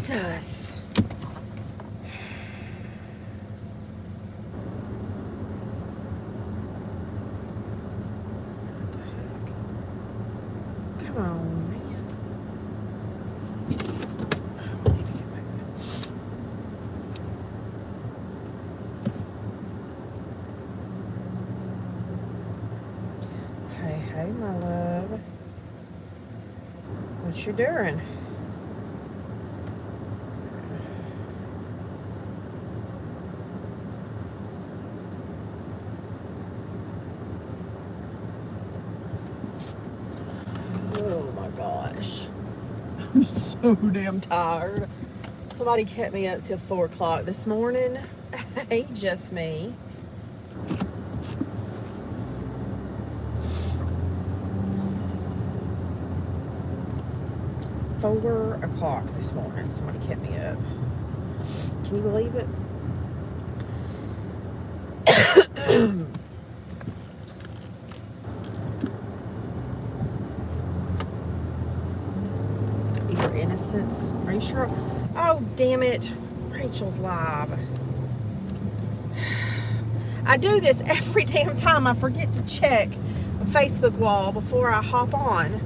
Jesus. What the heck? Come on, man. I need to get back. Hey, hey, my love. What you doing? Oh my gosh. I'm so damn tired. Somebody kept me up till 4 o'clock this morning. Ain't just me. $4 o'clock this morning. Somebody kept me up. Can you believe it? Your innocence. Are you sure? Oh, damn it. Rachel's live. I do this every damn time. I forget to check a Facebook wall before I hop on.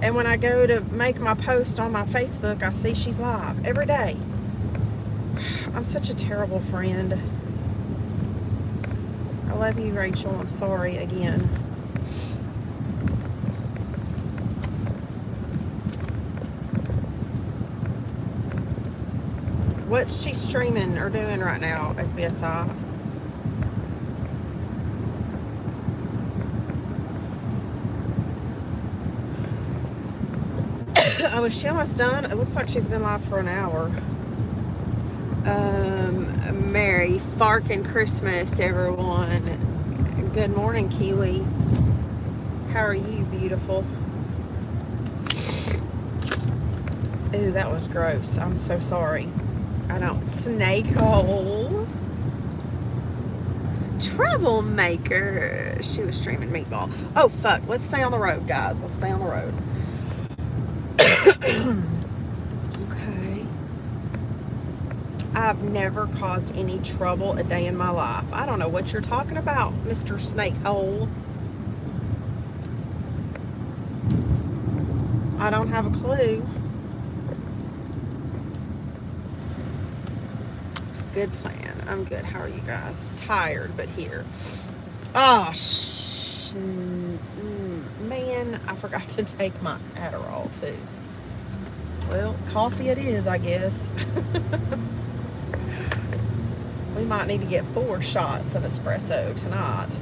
And when I go to make my post on my Facebook, I see she's live every day. I'm such a terrible friend. I love you, Rachel. I'm sorry again. What's she streaming or doing right now, FBSI? Oh, is she almost done? It looks like she's been live for an hour. Merry Farkin' Christmas, everyone. Good morning, Kiwi. How are you, beautiful? Ooh, that was gross. I'm so sorry. I don't snake hole. Troublemaker. She was streaming meatball. Oh, fuck. Let's stay on the road, guys. Let's stay on the road. Okay. I've never caused any trouble a day in my life. I don't know what you're talking about, Mr. Snake Hole. I don't have a clue. Good plan. I'm good. How are you guys? Tired, but here. Oh, man, I forgot to take my Adderall, too. Well, coffee it is, I guess. We might need to get 4 shots of espresso tonight.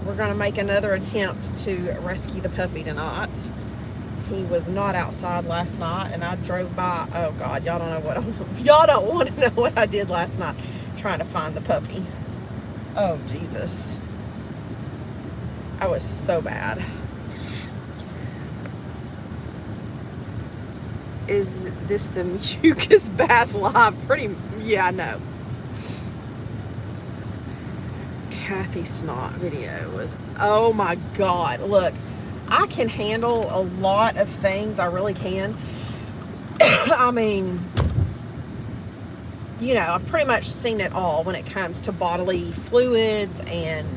We're going to make another attempt to rescue the puppy tonight. He was not outside last night, and I drove by. Oh God, y'all don't know what y'all don't want to know what I did last night trying to find the puppy. Oh Jesus, I was so bad. Is this the mucus bath live? Yeah, I know. Kathy Snot video was, oh my God, look, I can handle a lot of things, I really can. I mean, you know, I've pretty much seen it all when it comes to bodily fluids and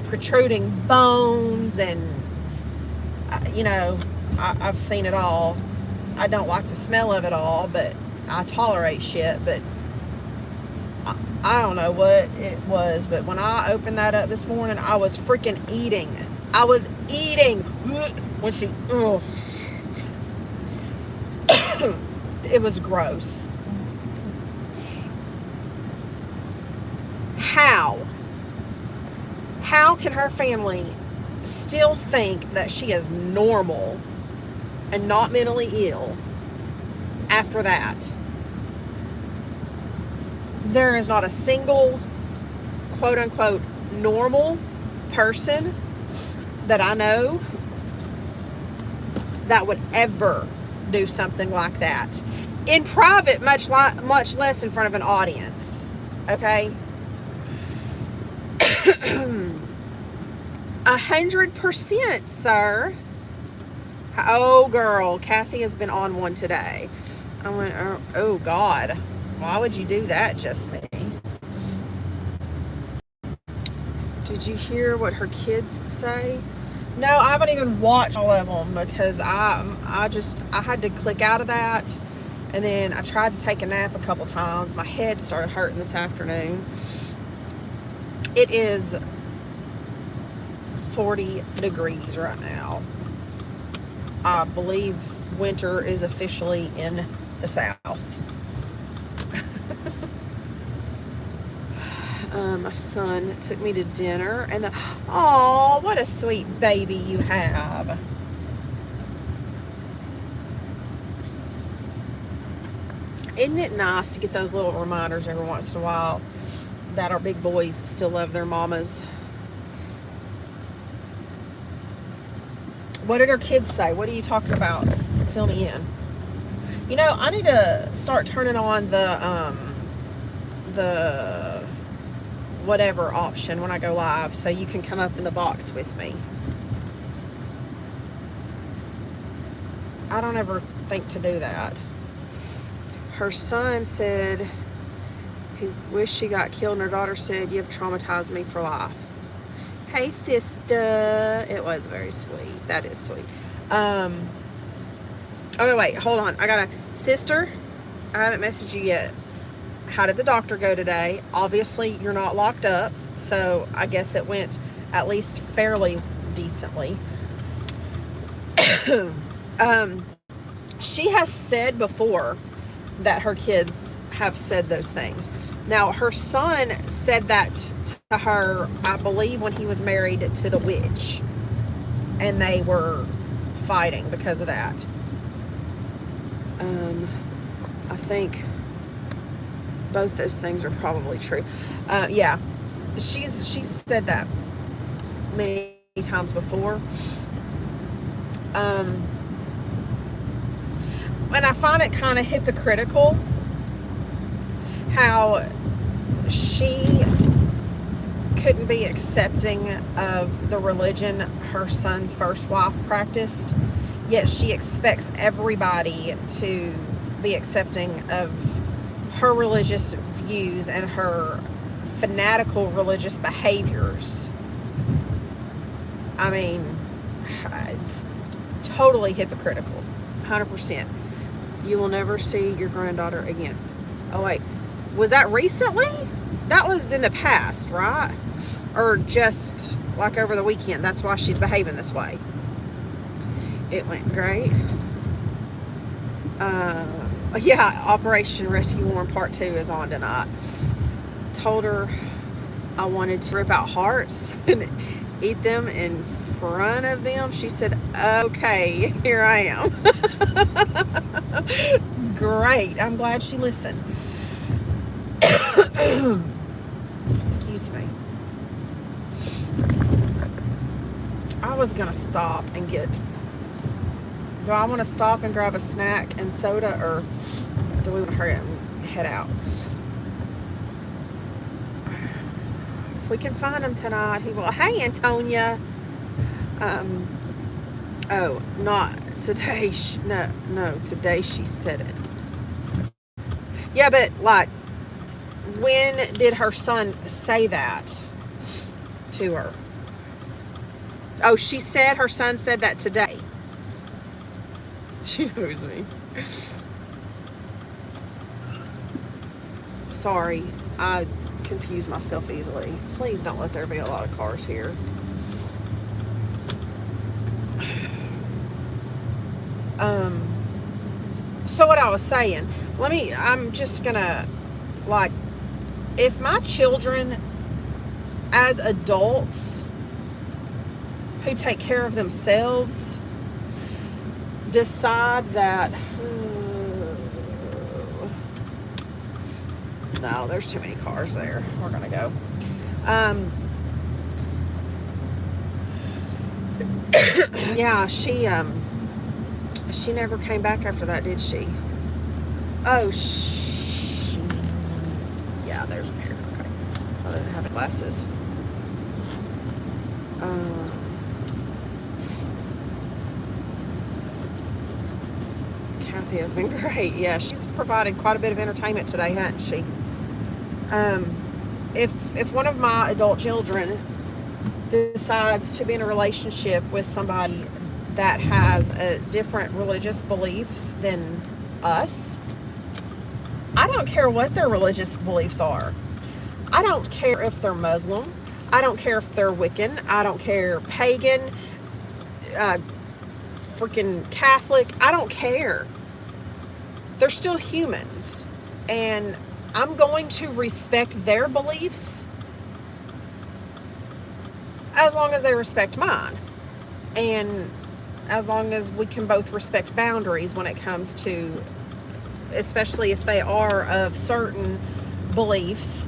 protruding bones and, you know, I've seen it all. I don't like the smell of it all, but I tolerate shit, but I don't know what it was, but when I opened that up this morning, I was freaking eating. I was eating when she, oh. It was gross. How can her family still think that she is normal and not mentally ill after that? There is not a single quote unquote normal person that I know that would ever do something like that in private, much less in front of an audience. Okay. 100%, sir. Oh, girl, Kathy has been on one today. I went, oh God, why would you do that, just me? Did you hear what her kids say? No, I haven't even watched all of them because I had to click out of that, and then I tried to take a nap a couple times. My head started hurting this afternoon. It is 40 degrees right now. I believe winter is officially in the South. My son took me to dinner, and oh, what a sweet baby you have. Isn't it nice to get those little reminders every once in a while that our big boys still love their mamas? What did her kids say? What are you talking about? Fill me in. You know, I need to start turning on the whatever option when I go live so you can come up in the box with me. I don't ever think to do that. Her son said he wished she got killed, and her daughter said, "You've traumatized me for life." Hey, sister. It was very sweet. That is sweet. Oh, wait, hold on. I got a sister. I haven't messaged you yet. How did the doctor go today? Obviously, you're not locked up, so I guess it went at least fairly decently. She has said before that her kids have said those things. Now, her son said that to her, I believe, when he was married to the witch, and they were fighting because of that. I think both those things are probably true. Yeah, she's said that many times before. And I find it kind of hypocritical how she couldn't be accepting of the religion her son's first wife practiced, yet she expects everybody to be accepting of her religious views and her fanatical religious behaviors. I mean, it's totally hypocritical. 100%. You will never see your granddaughter again. Oh, wait. Was that recently? That was in the past, right? Or just like over the weekend. That's why she's behaving this way. It went great. Yeah, Operation Rescue Warm Part 2 is on tonight. Told her I wanted to rip out hearts and eat them in front of them. She said, okay, here I am. Great. I'm glad she listened. Excuse me. I was going to stop and get... Do I want to stop and grab a snack and soda, or do we want to hurry up and head out? If we can find him tonight, he will. Hey, Antonia. Oh, not today. No, today she said it. Yeah, but like, when did her son say that to her? Oh, she said her son said that today. She knows me. Sorry, I confuse myself easily. Please don't let there be a lot of cars here. So what I was saying, I'm just gonna, like, if my children as adults who take care of themselves decide that, no, there's too many cars there. We're gonna go. Yeah, she never came back after that, did she? Oh, yeah, there's a mirror. Okay, I didn't have glasses. has been great. Yeah, she's provided quite a bit of entertainment today, hasn't she? If one of my adult children decides to be in a relationship with somebody that has a different religious beliefs than us, I don't care what their religious beliefs are. I don't care if they're Muslim. I don't care if they're Wiccan. I don't care pagan, freaking Catholic. I don't care. They're still humans. And I'm going to respect their beliefs as long as they respect mine. And as long as we can both respect boundaries when it comes to, especially if they are of certain beliefs.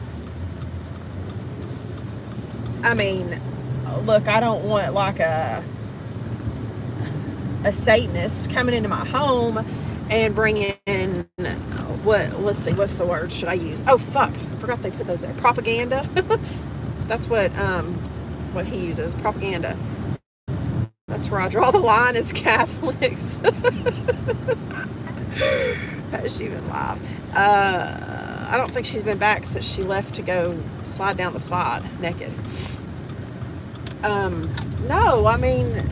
I mean, look, I don't want like a Satanist coming into my home and bringing in let's see, what's the word should I use? Oh, fuck, forgot they put those there. Propaganda. That's what he uses, propaganda. That's where I draw the line as Catholics. She been live. I don't think she's been back since she left to go slide down the slide naked. No, I mean,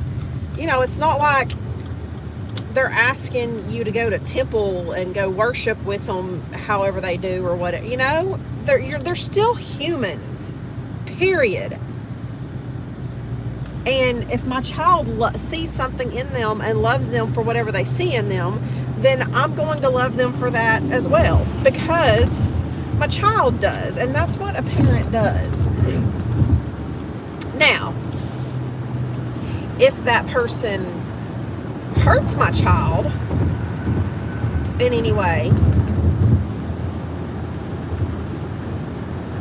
it's not like they're asking you to go to temple and go worship with them however they do or whatever. They're still humans, period. And if my child sees something in them and loves them for whatever they see in them, then I'm going to love them for that as well, because my child does, and that's what a parent does. Now, if that person hurts my child in any way,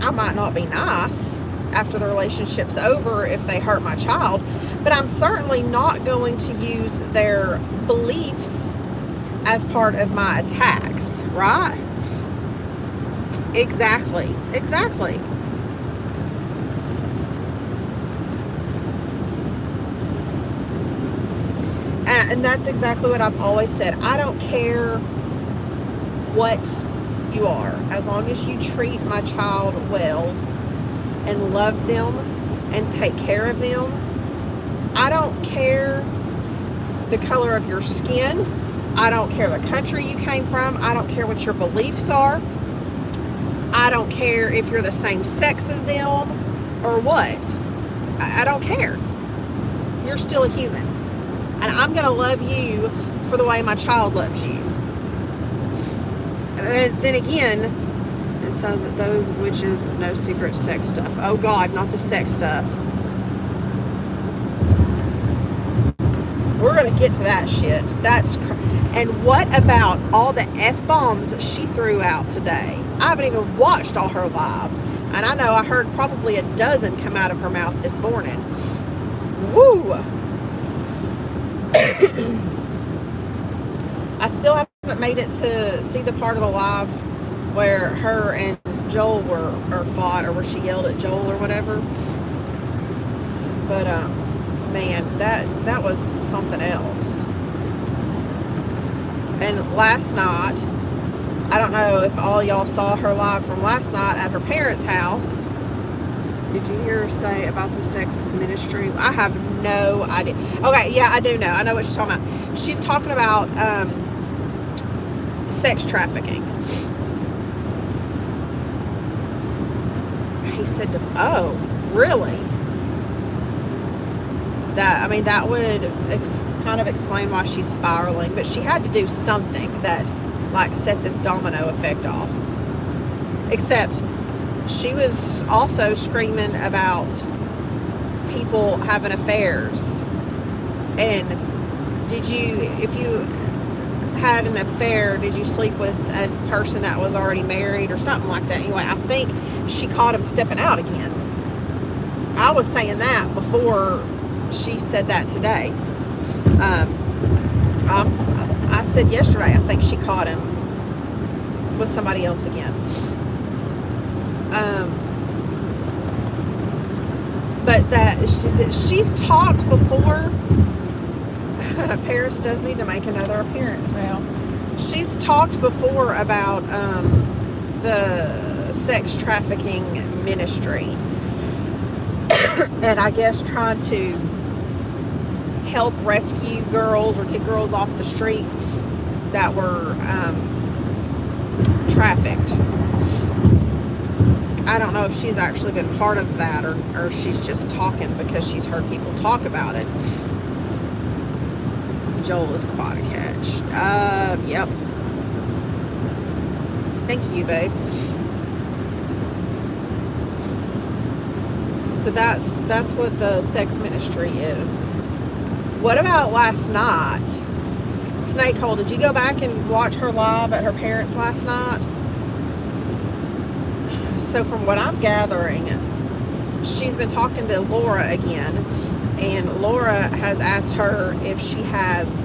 I might not be nice after the relationship's over if they hurt my child, but I'm certainly not going to use their beliefs as part of my attacks, right? Exactly. And that's exactly what I've always said. I don't care what you are, as long as you treat my child well and love them and take care of them. I don't care the color of your skin. I don't care the country you came from. I don't care what your beliefs are. I don't care if you're the same sex as them or what. I don't care. You're still a human. And I'm going to love you for the way my child loves you. And then again, it says that those witches know secret sex stuff. Oh God, not the sex stuff. We're going to get to that shit. And what about all the F-bombs she threw out today? I haven't even watched all her lives. And I know I heard probably a dozen come out of her mouth this morning. Woo! I still haven't made it to see the part of the live where her and Joel fought, or where she yelled at Joel or whatever. But man, that was something else. And last night, I don't know if all y'all saw her live from last night at her parents' house. Did you hear her say about the sex ministry? I have no idea. Okay, yeah, I do know. I know what she's talking about. She's talking about sex trafficking. He said, oh, really? That would kind of explain why she's spiraling. But she had to do something that, like, set this domino effect off. Except she was also screaming about people having affairs. And if you had an affair, did you sleep with a person that was already married or something like that? Anyway, I think she caught him stepping out again. I was saying that before she said that today. I said yesterday, I think she caught him with somebody else again. But she's talked before. Paris does need to make another appearance now. She's talked before about the sex trafficking ministry, and I guess trying to help rescue girls or get girls off the street that were trafficked. I don't know if she's actually been part of that, or she's just talking because she's heard people talk about it. Joel is quite a catch. Yep. Thank you, babe. So that's what the sex ministry is. What about last night? Snakehole, did you go back and watch her live at her parents' last night? So from what I'm gathering, she's been talking to Laura again, and Laura has asked her if she has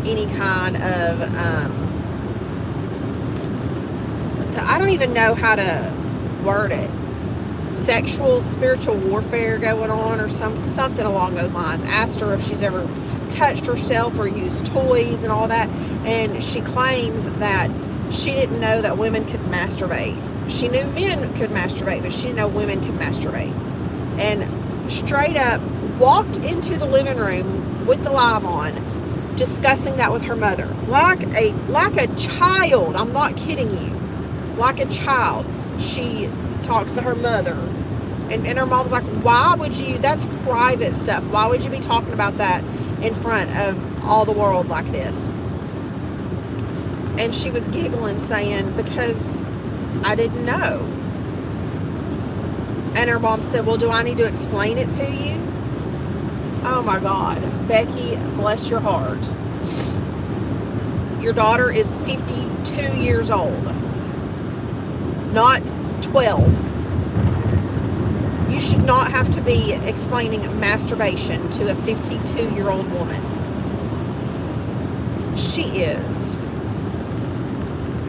any kind of I don't even know how to word it, sexual spiritual warfare going on, or something along those lines. Asked her if she's ever touched herself or used toys and all that, and she claims that she didn't know that women could masturbate. She knew men could masturbate, but she didn't know women could masturbate. And straight up walked into the living room with the live on, discussing that with her mother. Like a child. I'm not kidding you. Like a child. She talks to her mother. And her mom's like, why would you, that's private stuff. Why would you be talking about that in front of all the world like this? And she was giggling, saying, because I didn't know. And her mom said, well, do I need to explain it to you? Oh my God. Becky, bless your heart. Your daughter is 52 years old. Not 12. You should not have to be explaining masturbation to a 52-year-old woman. She is.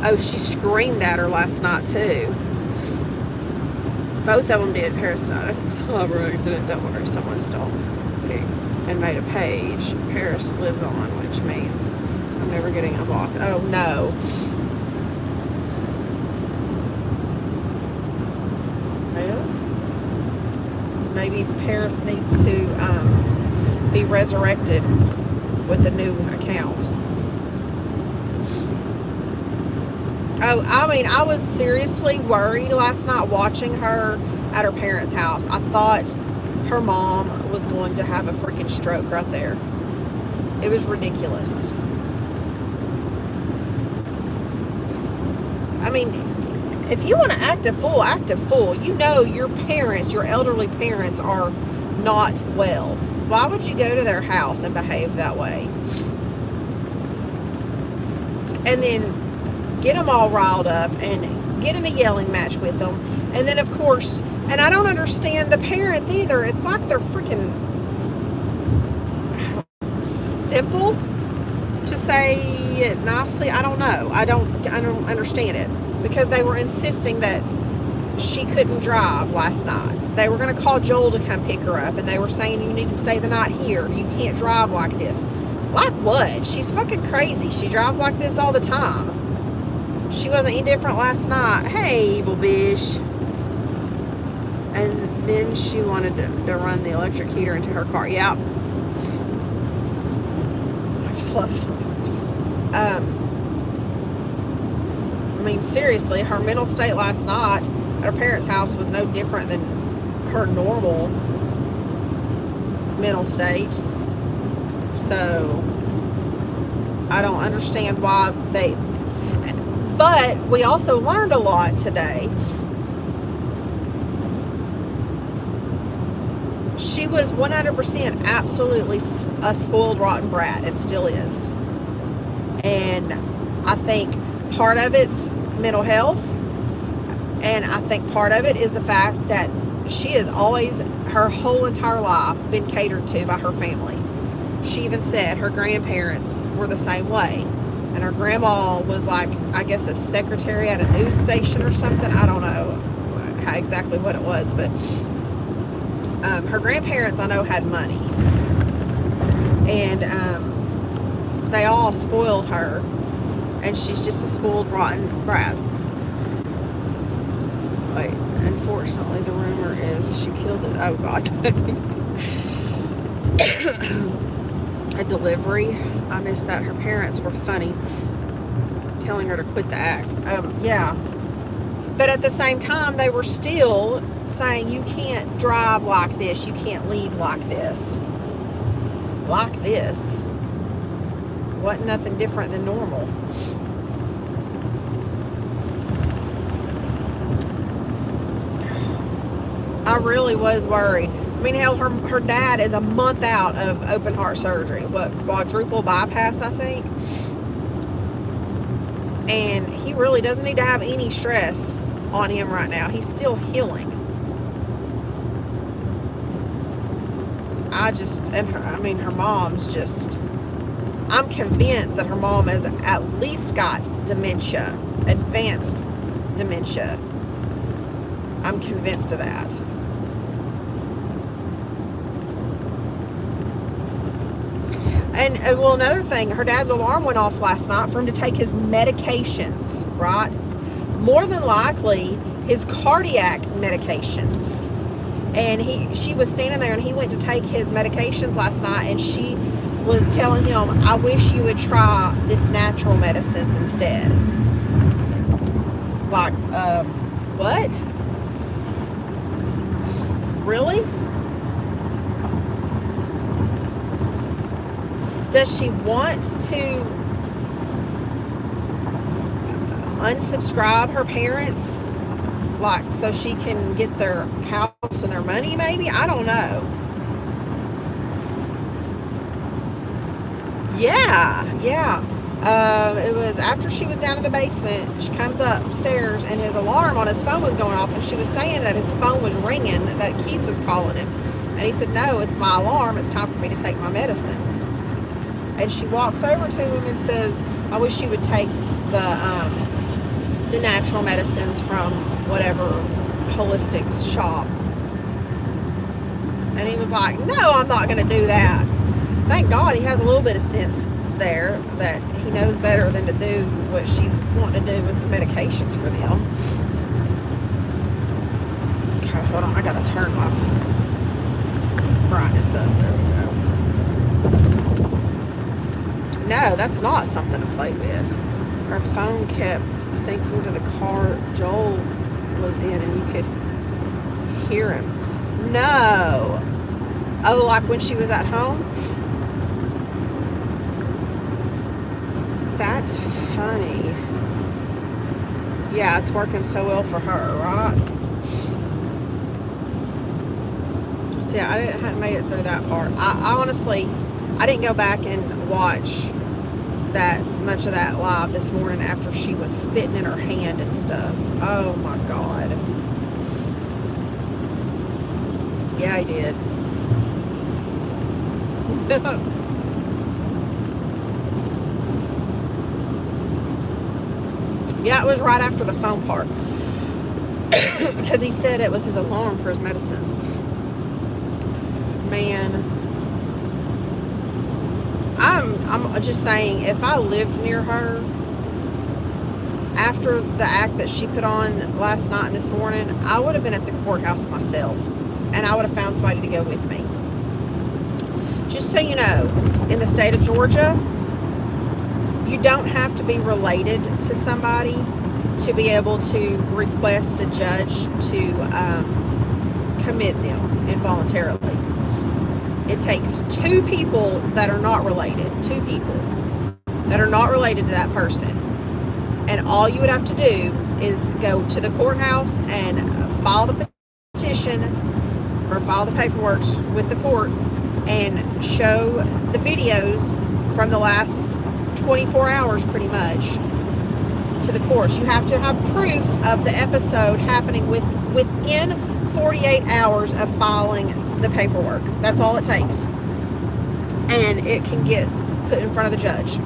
Oh, she screamed at her last night, too. Both of them did. Paris died in a cyber accident. Don't worry, someone stole it and made a page. Paris lives on, which means I'm never getting unblocked. Oh, no. Well, maybe Paris needs to be resurrected with a new account. Oh, I mean, I was seriously worried last night watching her at her parents' house. I thought her mom was going to have a freaking stroke right there. It was ridiculous. I mean, if you want to act a fool, act a fool. You know your parents, your elderly parents, are not well. Why would you go to their house and behave that way? And then get them all riled up and get in a yelling match with them. And then, of course, and I don't understand the parents either. It's like they're freaking simple, to say it nicely. I don't know. I don't understand it, because they were insisting that she couldn't drive last night. They were going to call Joel to come pick her up, and they were saying, you need to stay the night here. You can't drive like this. Like what? She's fucking crazy. She drives like this all the time. She wasn't any different last night. Hey, evil bitch. And then she wanted to run the electric heater into her car. Yep. Fluff. I mean, seriously, her mental state last night at her parents' house was no different than her normal mental state. So, I don't understand why they... But we also learned a lot today. She was 100% absolutely a spoiled, rotten brat, and still is. And I think part of it's mental health, and I think part of it is the fact that she has always, her whole entire life, been catered to by her family. She even said her grandparents were the same way. And her grandma was like, I guess, a secretary at a news station or something. I don't know exactly what it was, but her grandparents, I know, had money. And they all spoiled her. and she's just a spoiled, rotten brat. Wait, unfortunately, the rumor is she killed it. Oh, God. A delivery. I missed that. Her parents were funny, telling her to quit the act. Yeah. But at the same time, they were still saying, you can't drive like this. You can't leave like this. Like this. Wasn't nothing different than normal. I really was worried. I mean, hell, her dad is a month out of open heart surgery. What, quadruple bypass, I think? And he really doesn't need to have any stress on him right now. He's still healing. Her mom's just, I'm convinced that her mom has at least got dementia, advanced dementia. I'm convinced of that. And, well, another thing, her dad's alarm went off last night for him to take his medications, right? More than likely, his cardiac medications. And she was standing there, and he went to take his medications last night, and she was telling him, I wish you would try this natural medicines instead. Like, what? Really? Does she want to unsubscribe her parents, like, so she can get their house and their money, maybe? I don't know. Yeah. It was after she was down in the basement. She comes upstairs, and his alarm on his phone was going off, and she was saying that his phone was ringing, that Keith was calling him. And he said, no, it's my alarm. It's time for me to take my medicines. And she walks over to him and says, I wish you would take the natural medicines from whatever holistic shop. And he was like, no, I'm not going to do that. Thank God he has a little bit of sense there, that he knows better than to do what she's wanting to do with the medications for them. Okay, hold on. I got to turn my brightness up. There we go. No, that's not something to play with. Her phone kept syncing to the car Joel was in, and you could hear him. No. Oh, like when she was at home? That's funny. Yeah, it's working so well for her, right? See, I hadn't made it through that part. I honestly, I didn't go back and watch that much of that live this morning after she was spitting in her hand and stuff. Oh my God. Yeah, I did. Yeah, it was right after the phone part. Because he said it was his alarm for his medicines. Man. I'm just saying, if I lived near her, after the act that she put on last night and this morning, I would have been at the courthouse myself. And I would have found somebody to go with me. Just so you know, in the state of Georgia, you don't have to be related to somebody to be able to request a judge to commit them involuntarily. It takes two people that are not related, two people that are not related to that person. And all you would have to do is go to the courthouse and file the petition or file the paperwork with the courts and show the videos from the last 24 hours pretty much to the courts. You have to have proof of the episode happening within 48 hours of filing the paperwork. That's all it takes. And it can get put in front of the judge.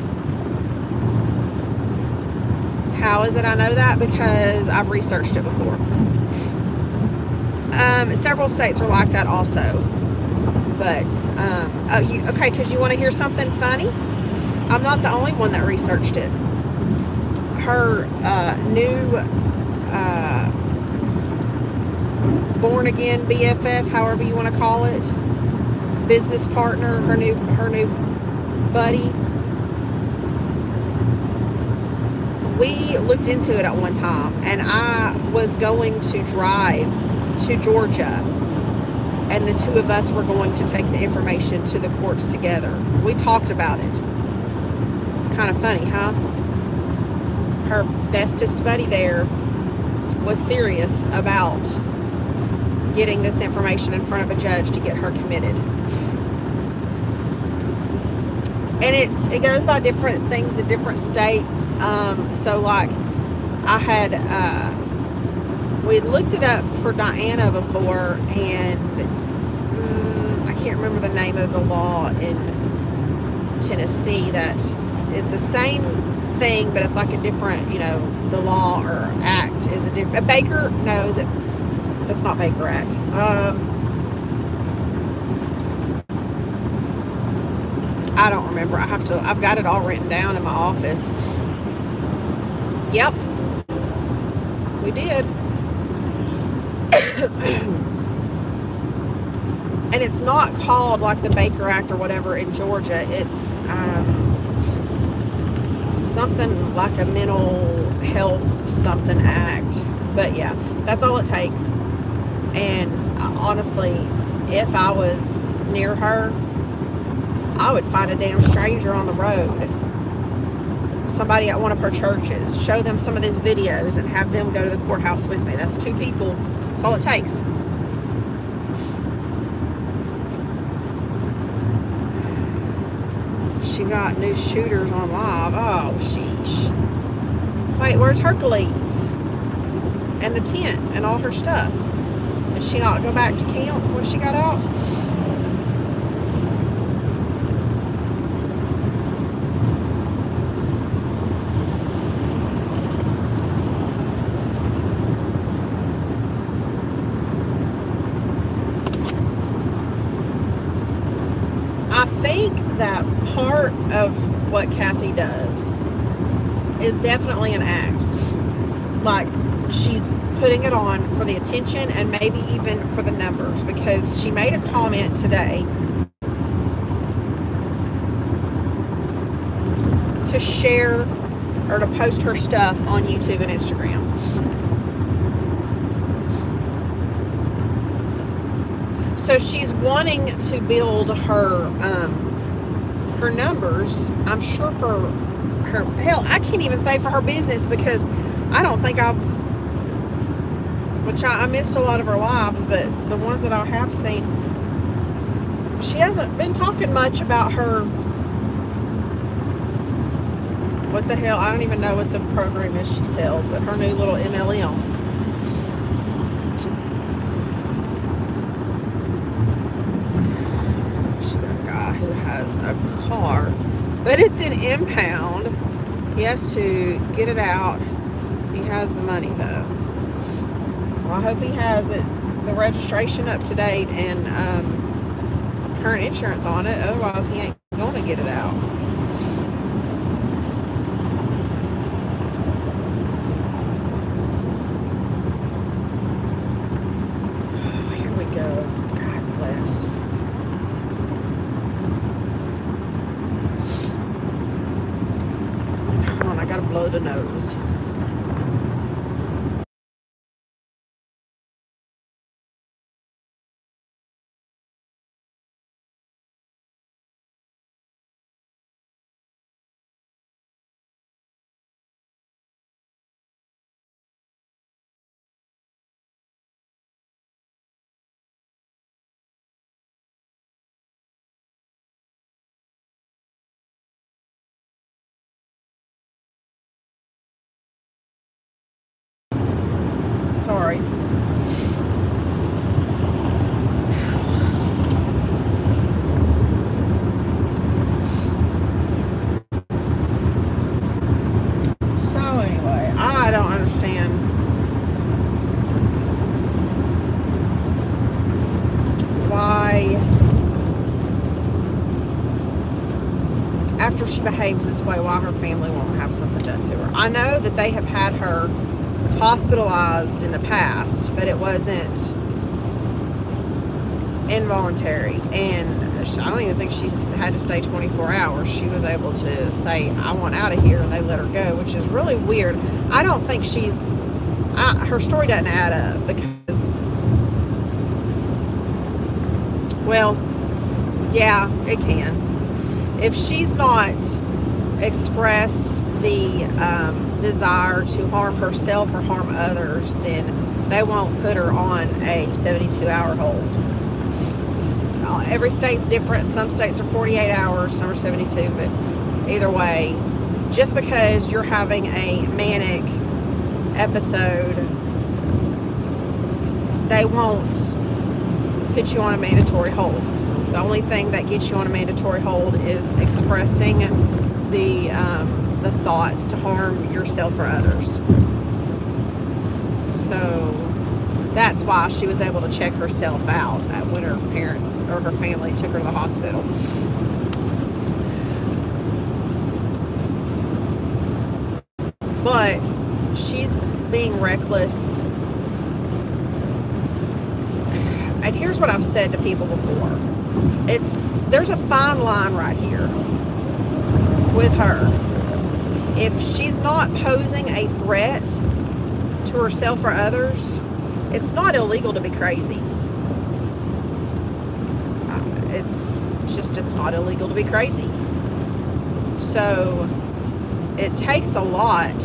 How is it I know that? Because I've researched it before. Several states are like that also. But, okay, because you want to hear something funny? I'm not the only one that researched it. her new born again BFF, however you want to call it, business partner, her new buddy. We looked into it at one time, and I was going to drive to Georgia, and the two of us were going to take the information to the courts together. We talked about it. Kind of funny, huh? Her bestest buddy there was serious about getting this information in front of a judge to get her committed. And it goes by different things in different states. So like I had we looked it up for Diana before, and I can't remember the name of the law in Tennessee that it's the same thing, but it's like a different, the law or act is a different. Baker? No, is it? That's not Baker Act. I don't remember. I've got it all written down in my office. Yep. We did. And it's not called like the Baker Act or whatever in Georgia. It's something like a mental health something act. But yeah, that's all it takes. And honestly, if I was near her, I would find a damn stranger on the road, somebody at one of her churches, show them some of these videos and have them go to the courthouse with me. That's two people. That's all it takes. She got new shooters on live. Oh, sheesh. Wait, where's Hercules? And the tent and all her stuff. Did she not go back to camp when she got out? I think that part of what Kathy does is definitely an act. Like, she's putting it on for the attention and maybe even for the numbers, because she made a comment today to share or to post her stuff on YouTube and Instagram. So she's wanting to build her numbers, I'm sure, for her, hell, I can't even say for her business, because I don't think I missed a lot of her lives, but the ones that I have seen, she hasn't been talking much about her, what the hell, I don't even know what the program is she sells, but her new little MLM. She got a guy who has a car, but it's an impound. He has to get it out. He has the money though. Well, I hope he has it, the registration up to date and current insurance on it. Otherwise, he ain't going to get it out. Oh, here we go. God bless. Hold on, I gotta blow the nose. Sorry. So anyway, I don't understand why, after she she behaves this way, why her family won't have something done to her. I know that they have had her hospitalized in the past, but it wasn't involuntary, and I don't even think she's had to stay 24 hours. She was able to say, I want out of here, and they let her go, which is really weird. I don't think her story doesn't add up, because, well, yeah, it can. If she's not expressed the desire to harm herself or harm others, then they won't put her on a 72-hour hold. Every state's different. Some states are 48 hours, some are 72, but either way, just because you're having a manic episode, they won't put you on a mandatory hold. The only thing that gets you on a mandatory hold is expressing the thoughts to harm yourself or others. So that's why she was able to check herself out when her parents or her family took her to the hospital. But she's being reckless. And here's what I've said to people before. There's a fine line right here with her. If she's not posing a threat to herself or others, it's not illegal to be crazy. It's not illegal to be crazy. So it takes a lot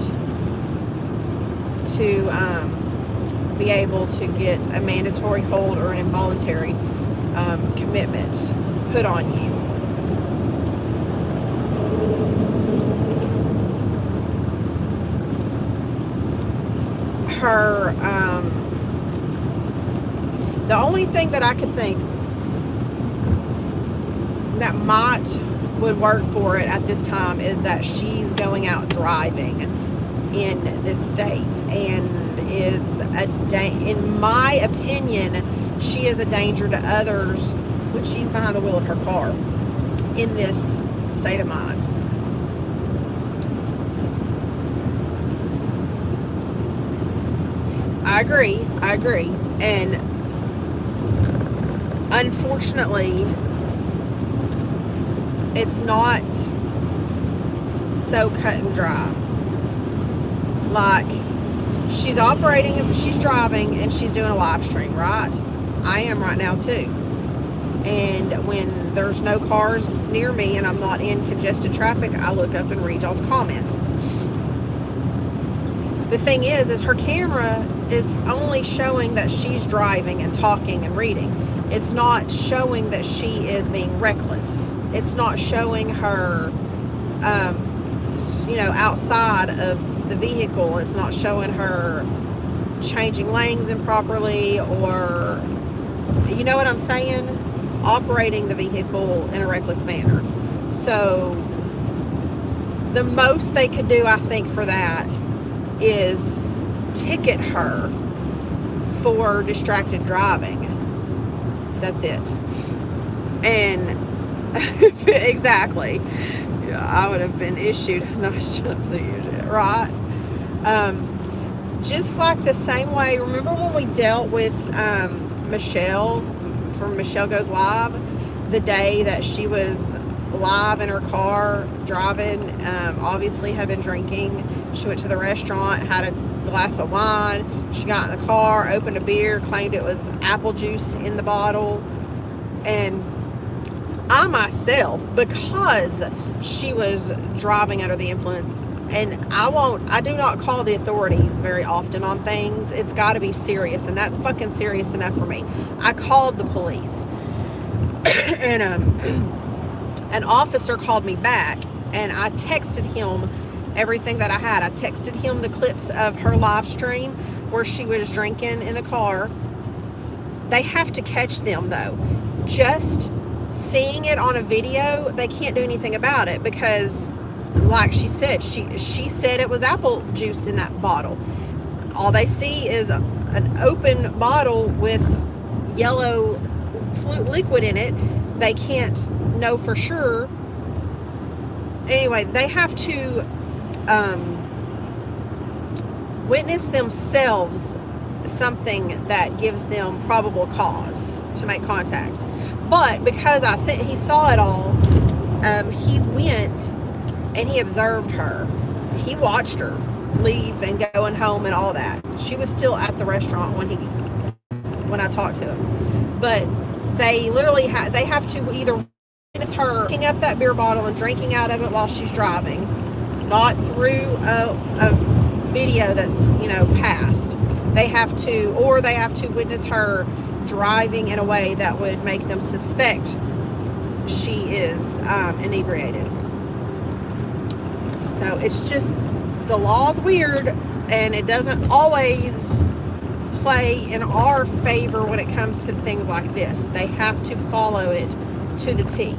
to be able to get a mandatory hold or an involuntary commitment put on you. Her, the only thing that I could think that would work for it at this time is that she's going out driving in this state and in my opinion, she is a danger to others when she's behind the wheel of her car in this state of mind. I agree. And unfortunately, it's not so cut and dry. Like, she's driving, and she's doing a live stream, right? I am right now too. And when there's no cars near me and I'm not in congested traffic, I look up and read y'all's comments. The thing is her camera is only showing that she's driving and talking and reading. It's not showing that she is being reckless. It's not showing her, outside of the vehicle. It's not showing her changing lanes improperly, or, you know what I'm saying? Operating the vehicle in a reckless manner. So the most they could do, I think, for that is ticket her for distracted driving. That's it. And exactly, I would have been issued a nice jumpsuit, right? Just like the same way, remember when we dealt with Michelle from Michelle Goes Live, the day that she was live in her car driving, obviously had been drinking. She went to the restaurant, had a glass of wine. She got in the car, opened a beer, claimed it was apple juice in the bottle. And I myself, because she was driving under the influence, and I do not call the authorities very often on things. It's got to be serious, and that's fucking serious enough for me. I called the police, and an officer called me back, and I texted him everything that I had. I texted him the clips of her live stream where she was drinking in the car. They have to catch them, though. Just seeing it on a video, they can't do anything about it, because like she said, she said it was apple juice in that bottle. All they see is an open bottle with yellow liquid in it. They can't know for sure anyway, they have to witness themselves something that gives them probable cause to make contact. But because he saw it all, he went and he observed her. He watched her leave and going home and all that. She was still at the restaurant when I talked to him. But they literally they have to either witness her picking up that beer bottle and drinking out of it while she's driving, not through a video that's, past. They have to witness her driving in a way that would make them suspect she is inebriated. So it's just, the law's weird, and it doesn't always play in our favor when it comes to things like this. They have to follow it to the T.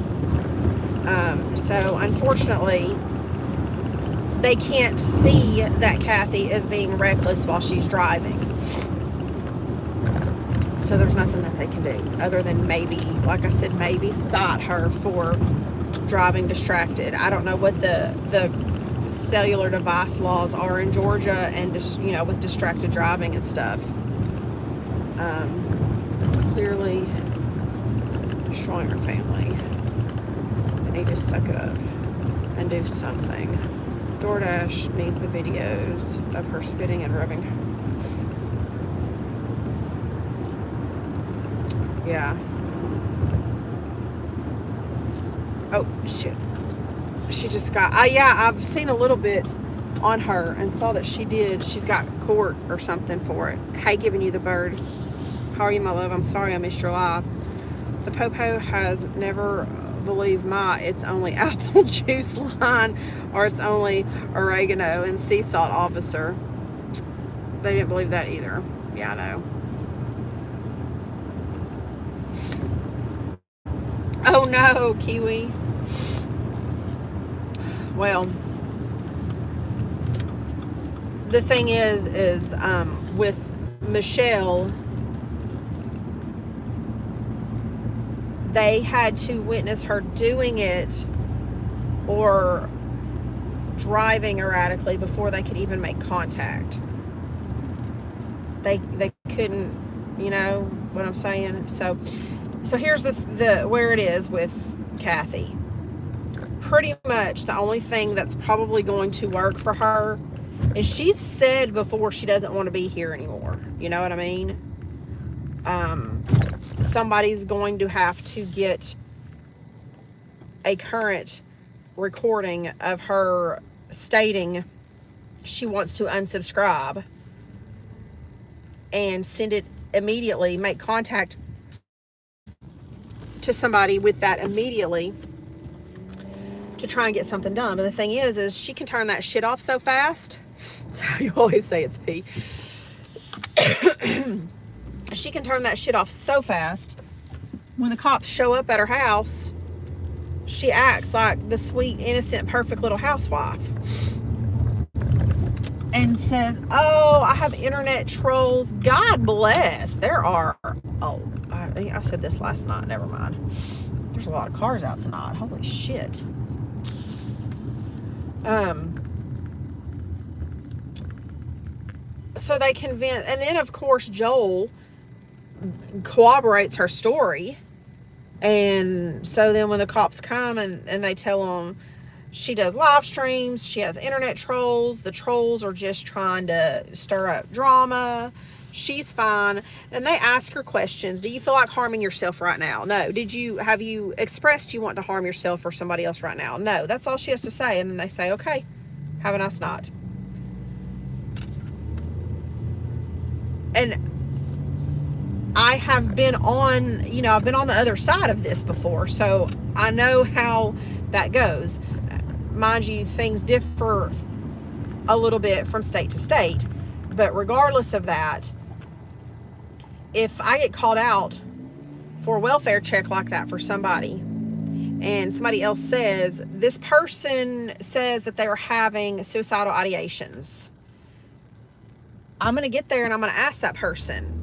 So unfortunately, they can't see that Kathy is being reckless while she's driving. So there's nothing that they can do other than maybe, like I said, maybe cite her for driving distracted. I don't know what the cellular device laws are in Georgia, and just, with distracted driving and stuff. Clearly destroying her family. They need to suck it up and do something. DoorDash needs the videos of her spitting and rubbing. Yeah. Oh, shit. She just got, I've seen a little bit on her and saw that she's got court or something for it. Hey, giving you the bird. How are you, my love? I'm sorry I missed your live. The Popo has never believed it's only apple juice line, or it's only oregano and sea salt officer. They didn't believe that either. Yeah, I know. Oh no, Kiwi. Well, the thing is with Michelle, they had to witness her doing it or driving erratically before they could even make contact. They couldn't, you know what I'm saying? So here's the where it is with Kathy. Pretty much the only thing that's probably going to work for her is she's said before she doesn't want to be here anymore. You know what I mean? Somebody's going to have to get a current recording of her stating she wants to unsubscribe and send it immediately, make contact to somebody with that immediately to try and get something done. But the thing is she can turn that shit off so fast. That's how you always say it's pee. She can turn that shit off so fast. When the cops show up at her house, she acts like the sweet, innocent, perfect little housewife. And says, oh, I have internet trolls. God bless. There are, I said this last night, never mind. There's a lot of cars out tonight. Holy shit. So they convince, and then of course Joel corroborates her story. And so then when the cops come and they tell them she does live streams, she has internet trolls, the trolls are just trying to stir up drama, she's fine. And they ask her questions. Do you feel like harming yourself right now? No. Have you expressed you want to harm yourself or somebody else right now? No. That's all she has to say. And then they say, okay, have a nice night. And I have been on, I've been on the other side of this before, so I know how that goes. Mind you, things differ a little bit from state to state, but regardless of that, if I get called out for a welfare check like that for somebody, and somebody else says, this person says that they were having suicidal ideations, I'm going to get there and I'm going to ask that person,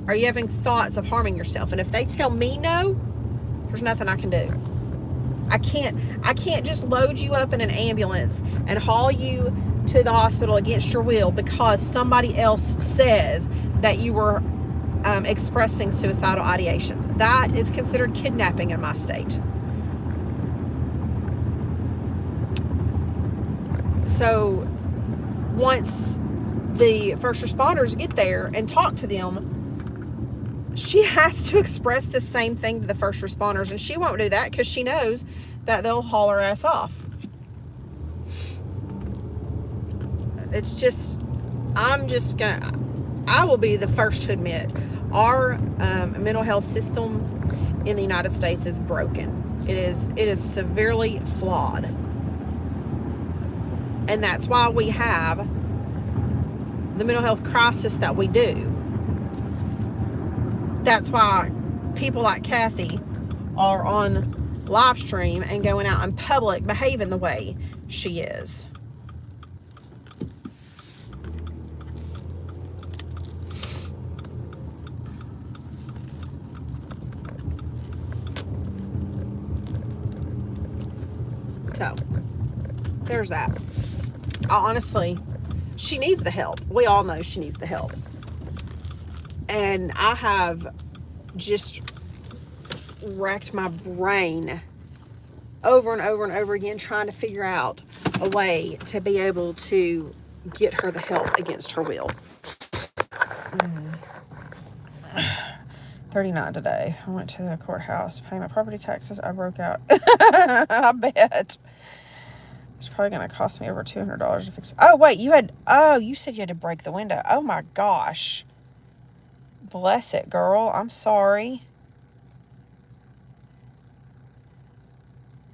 are you having thoughts of harming yourself? And if they tell me no, there's nothing I can do. I can't just load you up in an ambulance and haul you to the hospital against your will because somebody else says that you were expressing suicidal ideations. That is considered kidnapping in my state. So once the first responders get there and talk to them, she has to express the same thing to the first responders, and she won't do that because she knows that they'll haul her ass off. It's just, I will be the first to admit our mental health system in the United States is broken. It is severely flawed. And that's why we have the mental health crisis that we do. That's why people like Kathy are on live stream and going out in public behaving the way she is. So, there's that. Honestly, she needs the help. We all know she needs the help. And I have just racked my brain over and over and over again trying to figure out a way to be able to get her the help against her will. 39 today. I went to the courthouse, paying my property taxes. I broke out. I bet. It's probably going to cost me over $200 to fix it. Oh, wait, you said you had to break the window. Oh my gosh. Bless it, girl. I'm sorry.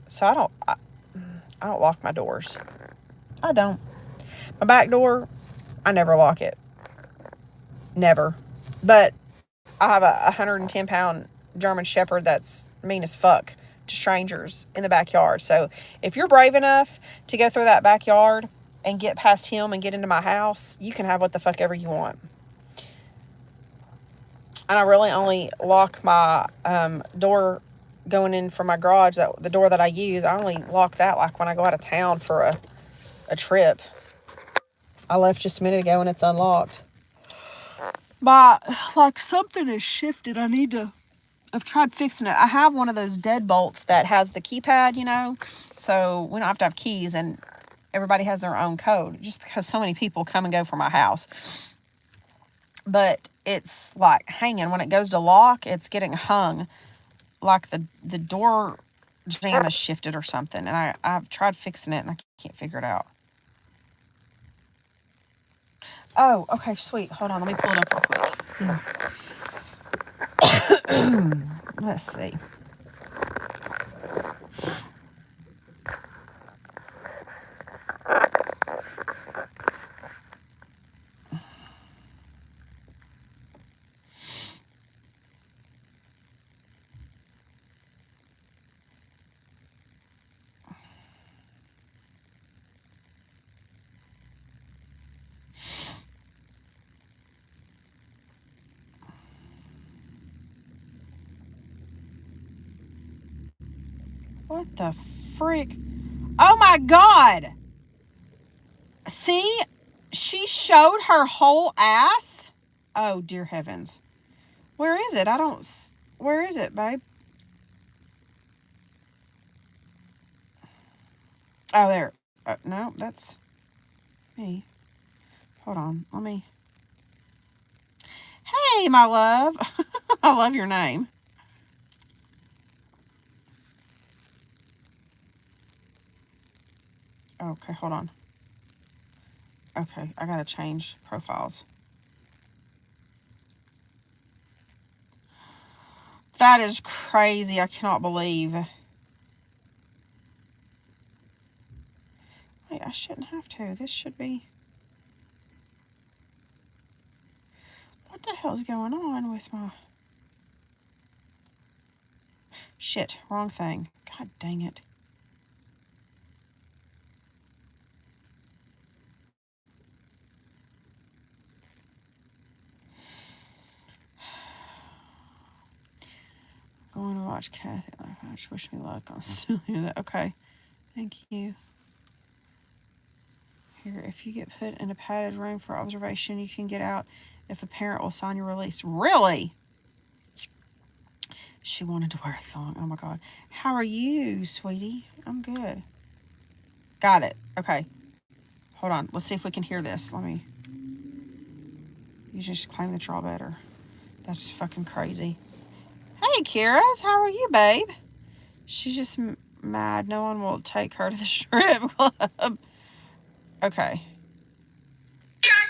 So I don't lock my doors. I don't. My back door, I never lock it. Never. But I have a 110-pound German Shepherd that's mean as fuck to strangers in the backyard. So if you're brave enough to go through that backyard and get past him and get into my house, you can have what the fuck ever you want. And I really only lock my door going in from my garage, the door that I use, I only lock that like when I go out of town for a trip. I left just a minute ago and it's unlocked. But like something has shifted. I've tried fixing it. I have one of those deadbolts that has the keypad, so we don't have to have keys and everybody has their own code just because so many people come and go from my house. But it's like hanging. When it goes to lock, it's getting hung like the door jam has shifted or something. And I've tried fixing it and I can't figure it out. Oh, okay, sweet. Hold on, let me pull it up real quick. Let's see. What the frick? Oh my God! See? She showed her whole ass? Oh, dear heavens. Where is it? Where is it, babe? Oh, there. No, that's me. Hold on. Let me. Hey, my love. I love your name. Okay, hold on. Okay, I gotta change profiles. That is crazy. I cannot believe. Wait, I shouldn't have to. This should be... What the hell's going on with my... Shit, wrong thing. God dang it. Going to watch Kathy. gosh, wish me luck. I'm still hear that. Okay. Thank you. Here, if you get put in a padded room for observation, you can get out if a parent will sign your release. Really? She wanted to wear a thong. Oh my God. How are you, sweetie? I'm good. Got it. Okay. Hold on. Let's see if we can hear this. Let me. You just claim that you're all better. That's fucking crazy. Hey, Kira's. How are you, babe? She's just mad. No one will take her to the strip club. Okay. I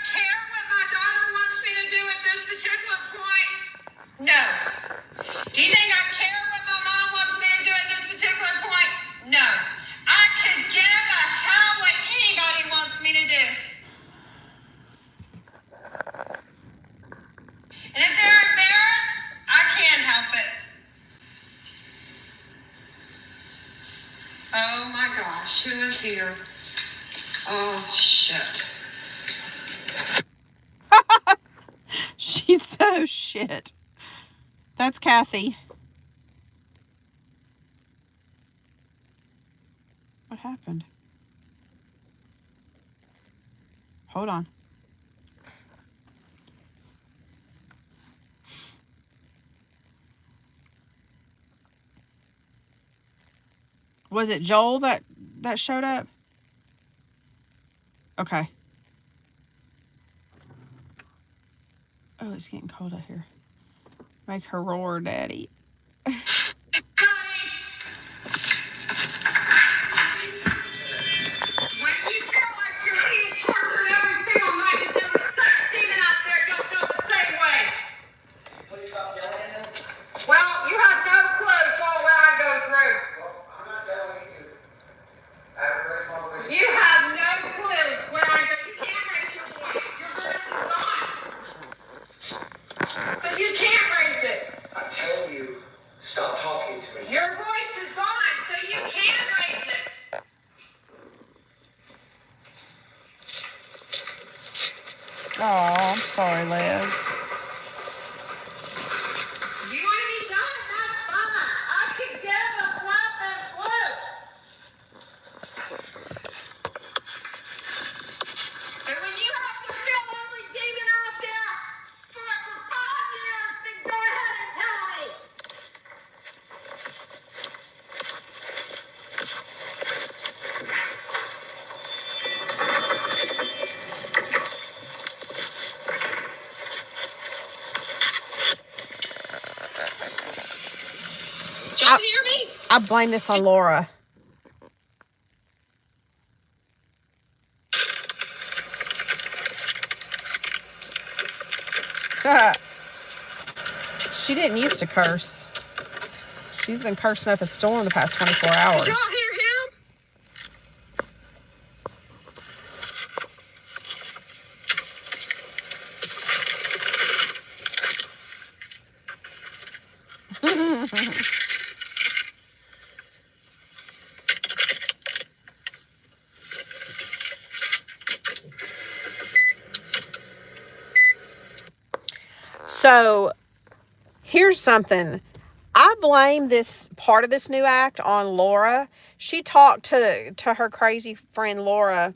care what my daughter wants me to do at this particular point? No. Do you think I care what my mom wants me to do at this particular point? No. I could give a hell what anybody wants me to do. And if they're embarrassed, I can't help it. Oh my gosh, who is here? Oh, shit. She's so shit. That's Kathy. What happened? Hold on. Was it Joel that showed up? Okay. Oh, it's getting cold out here. Make her roar, Daddy. Well, you have no clue for what I go through. Well, I'm not telling you. You have no clue when I go. You can't raise your voice. Your voice is gone. So you can't raise it. I'm telling you, stop talking to me. Your voice is gone, so you can't raise it. Oh, I'm sorry, Liz. Y'all hear me? I blame this on Laura. She didn't used to curse. She's been cursing up a storm the past 24 hours. Did y'all hear him? So, here's something. I blame this part of this new act on Laura. She talked to her crazy friend Laura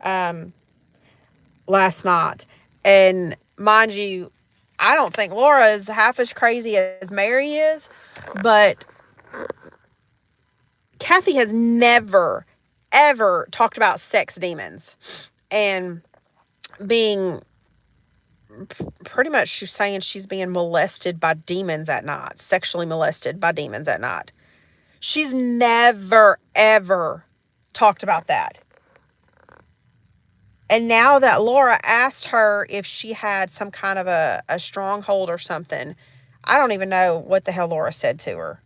last night. And mind you, I don't think Laura is half as crazy as Mary is, but Kathy has never, ever talked about sex demons and being pretty much, she's saying she's being molested by demons at night, sexually molested by demons at night. She's never, ever talked about that. And now that Laura asked her if she had some kind of a stronghold or something, I don't even know what the hell Laura said to her.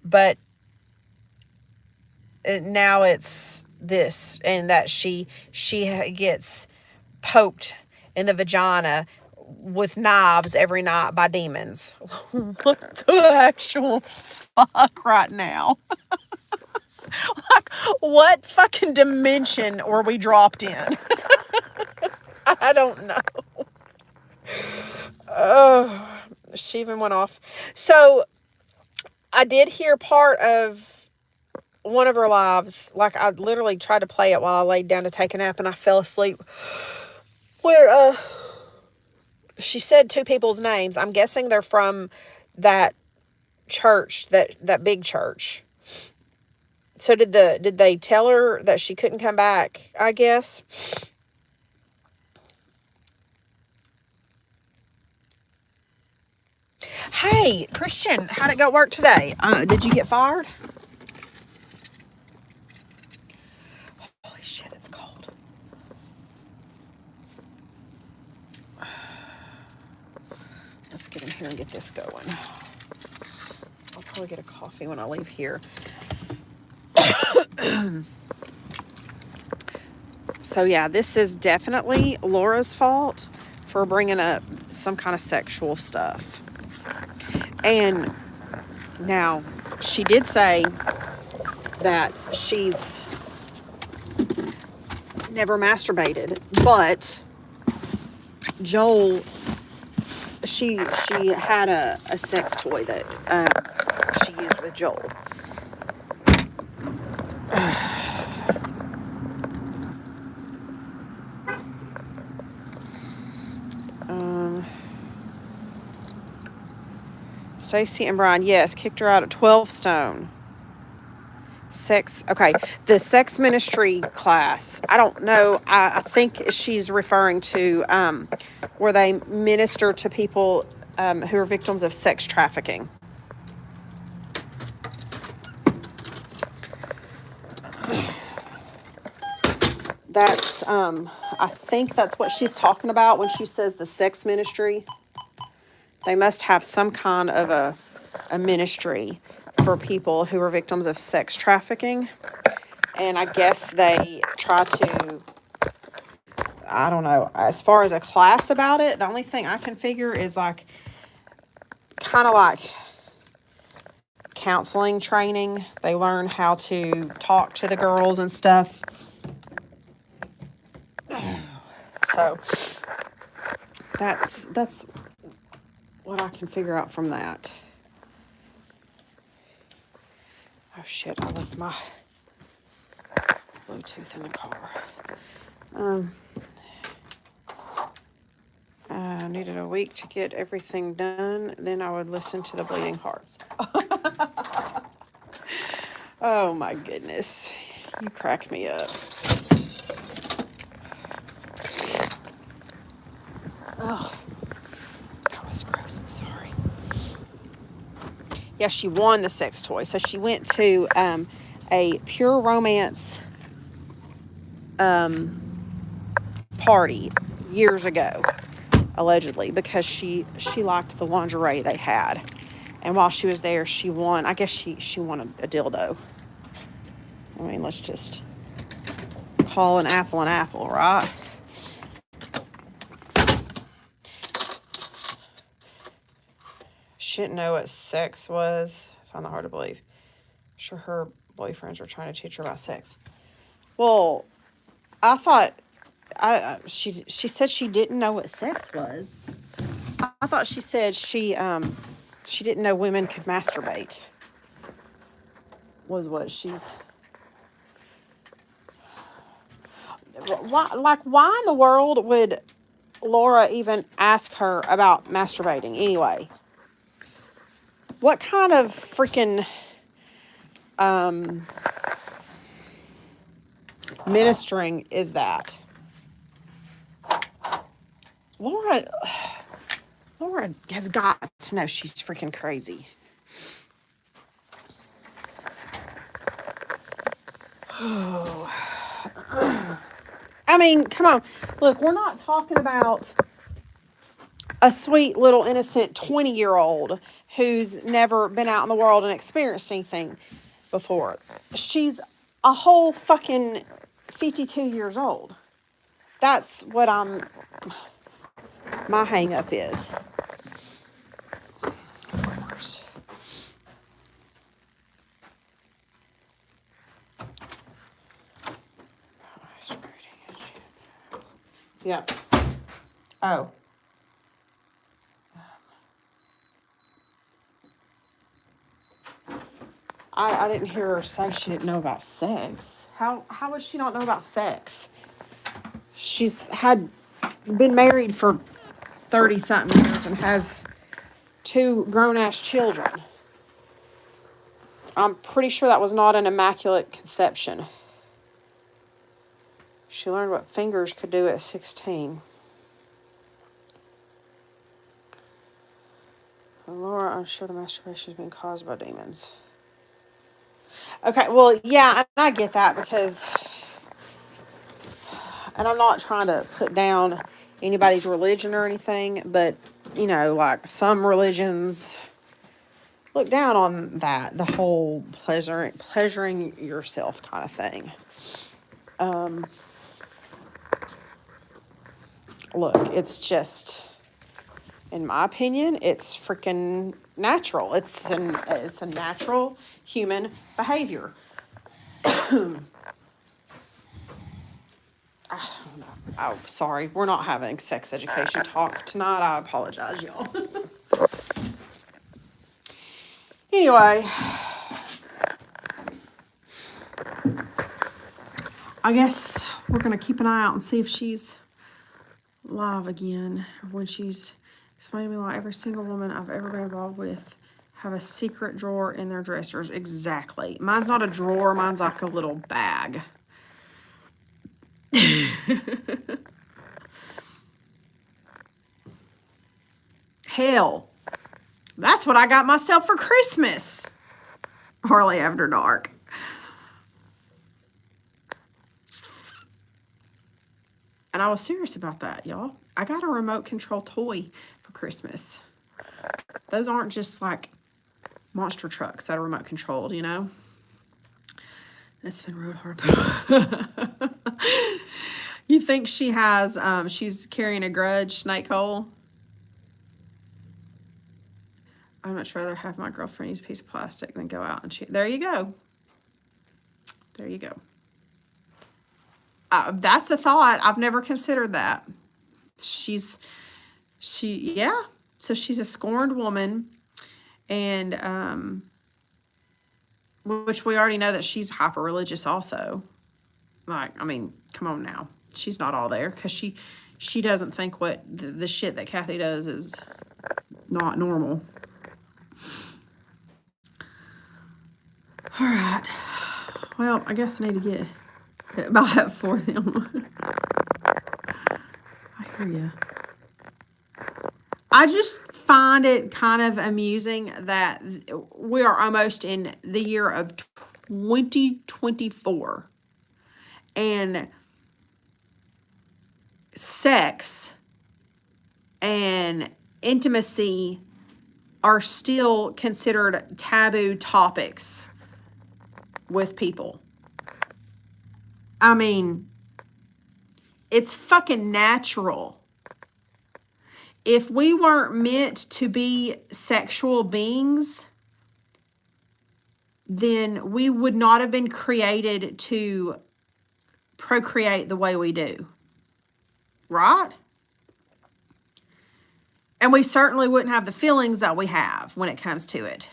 But now it's this, and that she gets poked in the vagina with knives every night by demons. What the actual fuck right now? Like, what fucking dimension were we dropped in? I don't know. Oh, she even went off. So, I did hear part of one of her lives. Like, I literally tried to play it while I laid down to take a nap, and I fell asleep. Where she said two people's names. I'm guessing they're from that church, that big church. So did they tell her that she couldn't come back, I guess? Hey, Christian, how'd it go at work today? Did you get fired? Holy shit, it's cold. Let's get in here and get this going. I'll probably get a coffee when I leave here. So yeah, this is definitely Laura's fault for bringing up some kind of sexual stuff. And now, she did say that she's never masturbated, but Joel, she had a sex toy that she used with Joel. Stacy and Brian, yes, kicked her out at 12 stone. Okay, the sex ministry class. I don't know. I think she's referring to where they minister to people who are victims of sex trafficking. That's, I think that's what she's talking about when she says the sex ministry. They must have some kind of a ministry for people who are victims of sex trafficking. And I guess they try to, I don't know, as far as a class about it, the only thing I can figure is like, kind of like counseling training. They learn how to talk to the girls and stuff. So that's what I can figure out from that. Oh shit, I left my Bluetooth in the car. I needed a week to get everything done. Then I would listen to the Bleeding Hearts. Oh my goodness. You crack me up. Oh, that was gross. I'm sorry. Yeah, she won the sex toy. So she went to a Pure Romance party years ago, allegedly, because she liked the lingerie they had. And while she was there, she won. I guess she won a dildo. I mean, let's just call an apple, right? She didn't know what sex was. I find that hard to believe. I'm sure her boyfriends were trying to teach her about sex. Well, I thought she said she didn't know what sex was. I thought she said she didn't know women could masturbate. Was what she's. Why in the world would Laura even ask her about masturbating anyway? What kind of freaking ministering is that? Laura has got to know she's freaking crazy. Oh. I mean, come on. Look, we're not talking about a sweet little innocent 20-year-old who's never been out in the world and experienced anything before. She's a whole fucking 52 years old. That's what my hang up is. Yeah. Oh. I didn't hear her say she didn't know about sex. How would she not know about sex? She's been married for 30-something years and has 2 grown-ass children. I'm pretty sure that was not an immaculate conception. She learned what fingers could do at 16. Laura, I'm sure the masturbation has been caused by demons. Okay, well, yeah, and I get that because, and I'm not trying to put down anybody's religion or anything, but, you know, like some religions look down on that, the whole pleasuring yourself kind of thing. Look, it's just, in my opinion, it's freaking natural. It's a natural human behavior. I don't know. Oh, sorry. We're not having sex education talk tonight. I apologize, y'all. Anyway, I guess we're going to keep an eye out and see if she's live again. When she's explaining to me why every single woman I've ever been involved with have a secret drawer in their dressers. Exactly. Mine's not a drawer. Mine's like a little bag. Hell, that's what I got myself for Christmas. Harley After Dark. And I was serious about that, y'all. I got a remote control toy for Christmas. Those aren't just like monster trucks that are remote controlled, you know? It's been real hard. You think she has, she's carrying a grudge, Snake Hole? I'd much rather have my girlfriend use a piece of plastic than go out and shoot. There you go. There you go. That's a thought. I've never considered that. Yeah. So she's a scorned woman, and which we already know that she's hyper religious also. Like, I mean, come on now. She's not all there because she doesn't think what the shit that Kathy does is not normal. All right. Well, I guess I need to get by it for them. I hear you. I just find it kind of amusing that we are almost in the year of 2024. And sex and intimacy are still considered taboo topics with people. I mean, it's fucking natural. If we weren't meant to be sexual beings, then we would not have been created to procreate the way we do. Right? And we certainly wouldn't have the feelings that we have when it comes to it.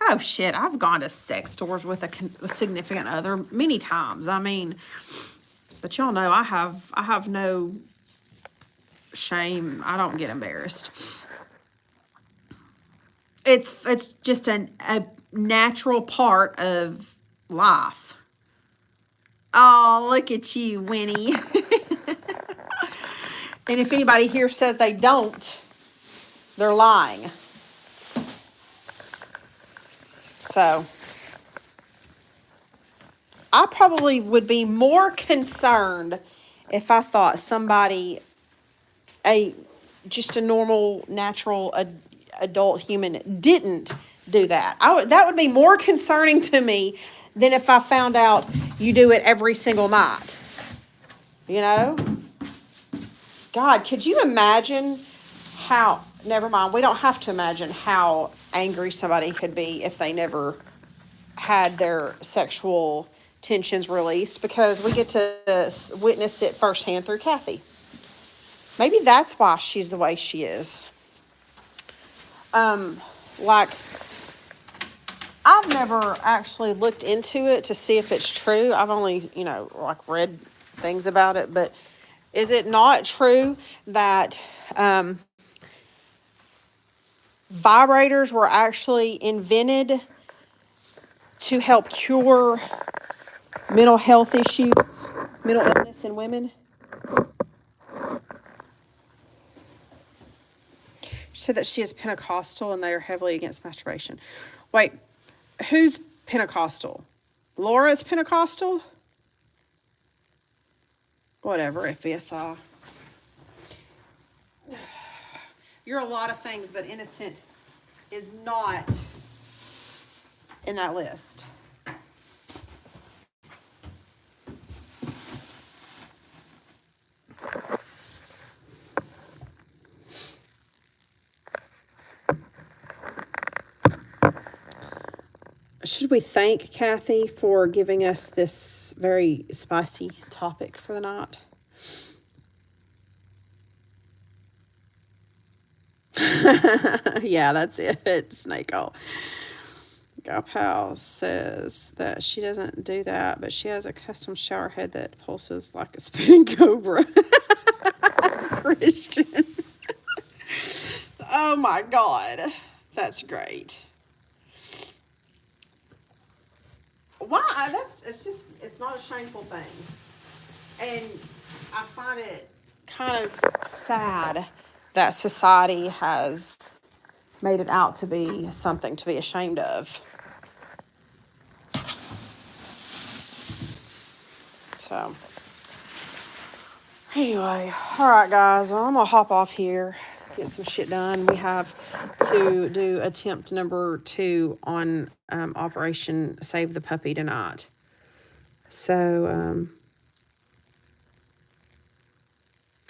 Oh shit, I've gone to sex stores with a significant other many times. I mean, but y'all know I have no shame. I don't get embarrassed. It's just a natural part of life. Oh, look at you, Winnie. And if anybody here says they don't, they're lying. So, I probably would be more concerned if I thought somebody, just a normal, natural adult human didn't do that. That would be more concerning to me than if I found out you do it every single night. You know? God, could you imagine how, never mind, we don't have to imagine how angry somebody could be if they never had their sexual tensions released, because we get to witness it firsthand through Kathy. Maybe that's why she's the way she is. Like, I've never actually looked into it to see if it's true. I've only, like read things about it, but is it not true that vibrators were actually invented to help cure mental health issues, mental illness in women? She said that she is Pentecostal and they are heavily against masturbation. Wait, who's Pentecostal? Laura's Pentecostal? Whatever, FBSI. You're a lot of things, but innocent is not in that list. Should we thank Kathy for giving us this very spicy topic for the night? Yeah, that's it, Snake-O. Pal says that she doesn't do that, but she has a custom shower head that pulses like a spinning cobra. Christian. Oh my God. That's great. Why? It's not a shameful thing. And I find it kind of sad that society has made it out to be something to be ashamed of. So, anyway, all right, guys, well, I'm going to hop off here, get some shit done. We have to do attempt number 2 on Operation Save the Puppy tonight. So,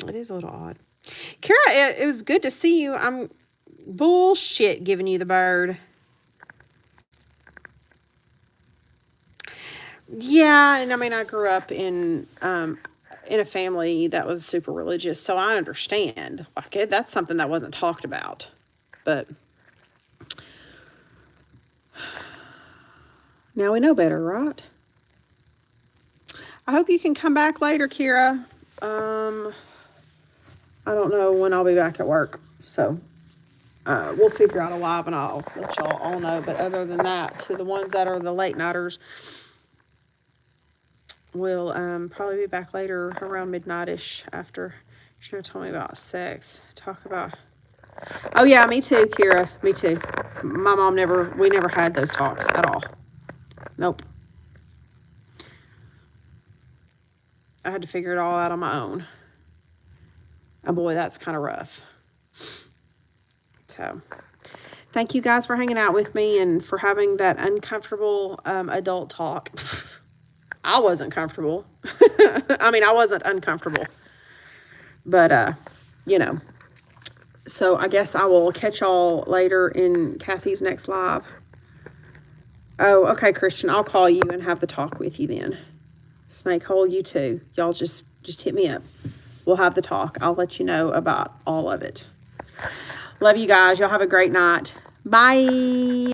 it is a little odd. Kara, it was good to see you. I'm bullshit giving you the bird. Yeah, and I mean, I grew up in a family that was super religious, so I understand. Like, that's something that wasn't talked about. But now we know better, right? I hope you can come back later, Kira. I don't know when I'll be back at work, so we'll figure out a live and I'll let y'all all know. But other than that, to the ones that are the late nighters, we'll probably be back later around midnight-ish after Shana told me about sex. Talk about... Oh, yeah, me too, Kira. Me too. My mom we never had those talks at all. Nope. I had to figure it all out on my own. Oh, boy, that's kind of rough. So, thank you guys for hanging out with me and for having that uncomfortable adult talk. I wasn't comfortable. I mean, I wasn't uncomfortable. But, So, I guess I will catch y'all later in Kathy's next live. Oh, okay, Christian. I'll call you and have the talk with you then. Snake Hole, you too. Y'all just hit me up. We'll have the talk. I'll let you know about all of it. Love you guys. Y'all have a great night. Bye.